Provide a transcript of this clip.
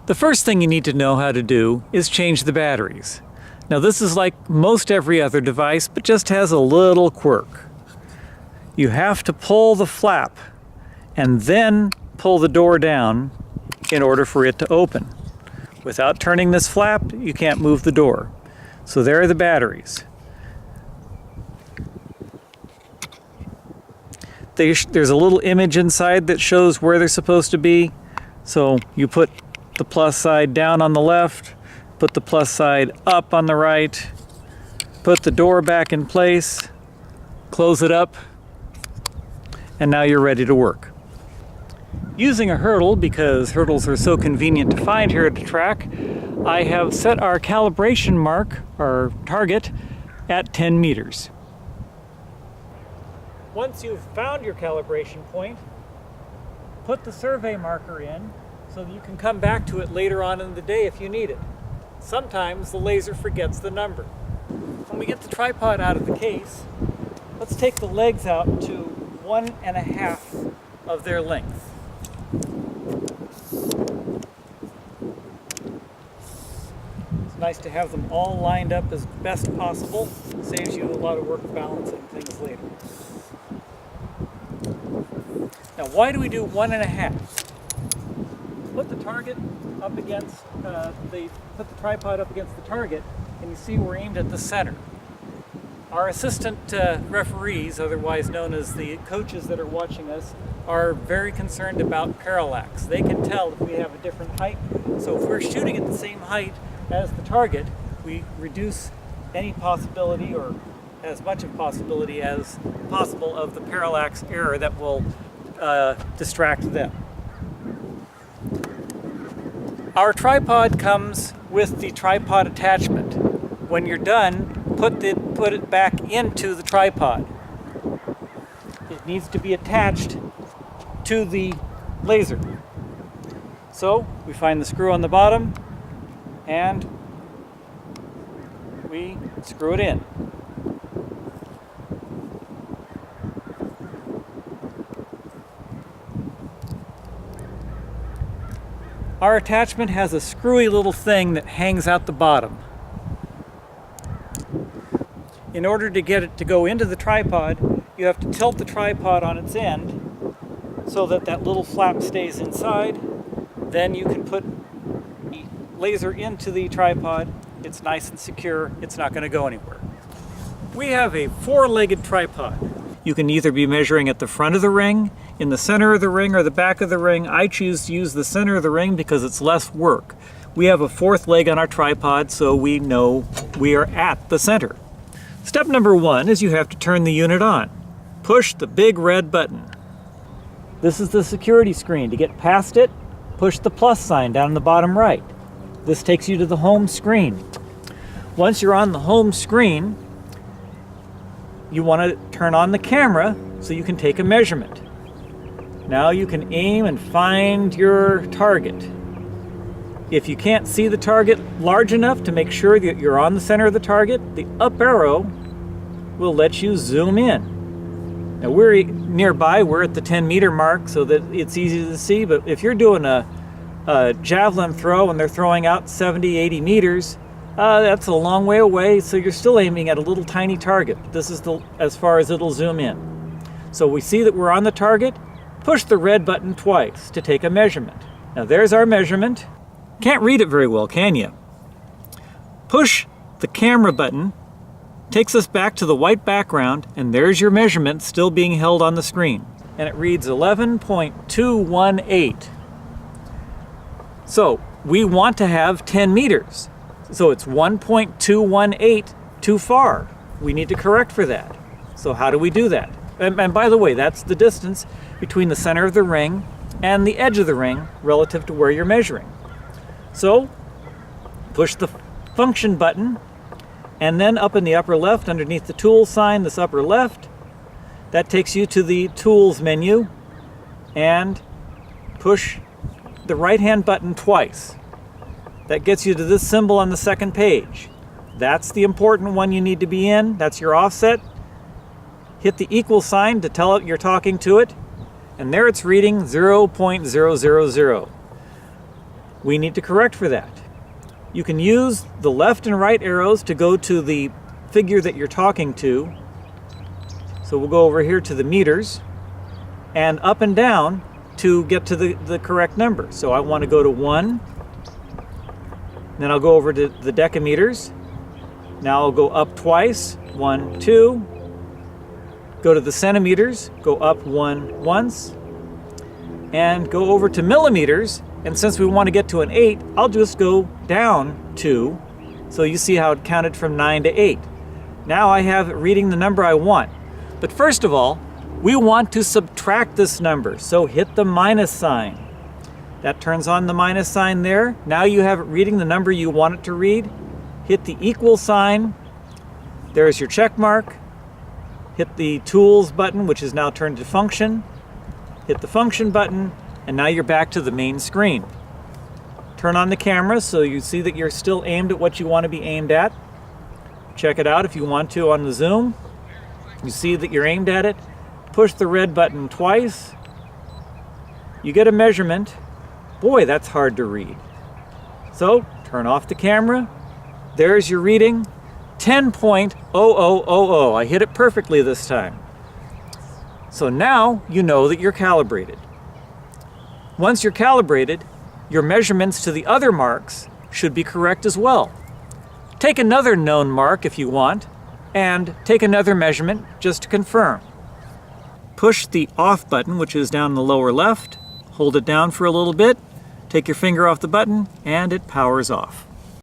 The first thing you need to know how to do is change the batteries. Now this is like most every other device, but just has a little quirk. You have to pull the flap and then pull the door down in order for it to open. Without turning this flap, you can't move the door. So there are the batteries. There's a little image inside that shows where they're supposed to be. So you put the plus side down on the left, put the plus side up on the right, put the door back in place, close it up, and now you're ready to work. Using a hurdle, because hurdles are so convenient to find here at the track, I have set our calibration mark, our target, at 10 meters. Once you've found your calibration point, put the survey marker in so that you can come back to it later on in the day if you need it. Sometimes the laser forgets the number. When we get the tripod out of the case, let's take the legs out to 1.5 of their length. It's nice to have them all lined up as best possible. Saves you a lot of work balancing things later. Now, why do we do 1.5? Put the target up against put the tripod up against the target, and you see we're aimed at the center. Our assistant referees, otherwise known as the coaches that are watching us, are very concerned about parallax. They can tell if we have a different height. So if we're shooting at the same height as the target, we reduce any possibility, or as much of possibility as possible, of the parallax error that will distract them. Our tripod comes with the tripod attachment. When you're done, put it back into the tripod. It needs to be attached to the laser. So we find the screw on the bottom and we screw it in. Our attachment has a screwy little thing that hangs out the bottom. In order to get it to go into the tripod, you have to tilt the tripod on its end so that that little flap stays inside. Then you can put the laser into the tripod. It's nice and secure. It's not going to go anywhere. We have a four-legged tripod. You can either be measuring at the front of the ring, in the center of the ring, or the back of the ring. I choose to use the center of the ring because it's less work. We have a fourth leg on our tripod, so we know we are at the center. Step number one is you have to turn the unit on. Push the big red button. This is the security screen. To get past it, push the plus sign down in the bottom right. This takes you to the home screen. Once you're on the home screen, you want to turn on the camera so you can take a measurement. Now you can aim and find your target. If you can't see the target large enough to make sure that you're on the center of the target, the up arrow will let you zoom in. Now we're nearby, we're at the 10-meter mark so that it's easy to see, but if you're doing a javelin throw and they're throwing out 70, 80 meters, that's a long way away, so you're still aiming at a little tiny target. This is as far as it'll zoom in. So we see that we're on the target. Push the red button twice to take a measurement. Now there's our measurement. Can't read it very well, can you? Push the camera button, takes us back to the white background, and there's your measurement still being held on the screen. And it reads 11.218. So we want to have 10 meters. So it's 1.218 too far. We need to correct for that. So how do we do that? And by the way, that's the distance between the center of the ring and the edge of the ring relative to where you're measuring. So push the function button, and then up in the upper left underneath the tool sign, this upper left, that takes you to the tools menu, and push the right hand button twice. That gets you to this symbol on the second page. That's the important one you need to be in. That's your offset. Hit the equal sign to tell it you're talking to it, and there it's reading 0.000. we need to correct for that. You can use the left and right arrows to go to the figure that you're talking to. So we'll go over here to the meters, and up and down to get to the correct number. So I want to go to 1, then I'll go over to the decameters. Now I'll go up twice, 1, 2, go to the centimeters, go up 1 once, and go over to millimeters. And since we want to get to an 8, I'll just go down 2. So you see how it counted from 9 to 8. Now I have it reading the number I want. But first of all, we want to subtract this number. So hit the minus sign. That turns on the minus sign there. Now you have it reading the number you want it to read. Hit the equal sign. There's your check mark. Hit the tools button, which is now turned to function. Hit the function button, and now you're back to the main screen. Turn on the camera so you see that you're still aimed at what you want to be aimed at. Check it out if you want to on the zoom. You see that you're aimed at it. Push the red button twice. You get a measurement. Boy, that's hard to read. So turn off the camera. There's your reading. 10.0000. I hit it perfectly this time. So now you know that you're calibrated. Once you're calibrated, your measurements to the other marks should be correct as well. Take another known mark if you want, and take another measurement just to confirm. Push the off button, which is down in the lower left. Hold it down for a little bit. Take your finger off the button, and it powers off.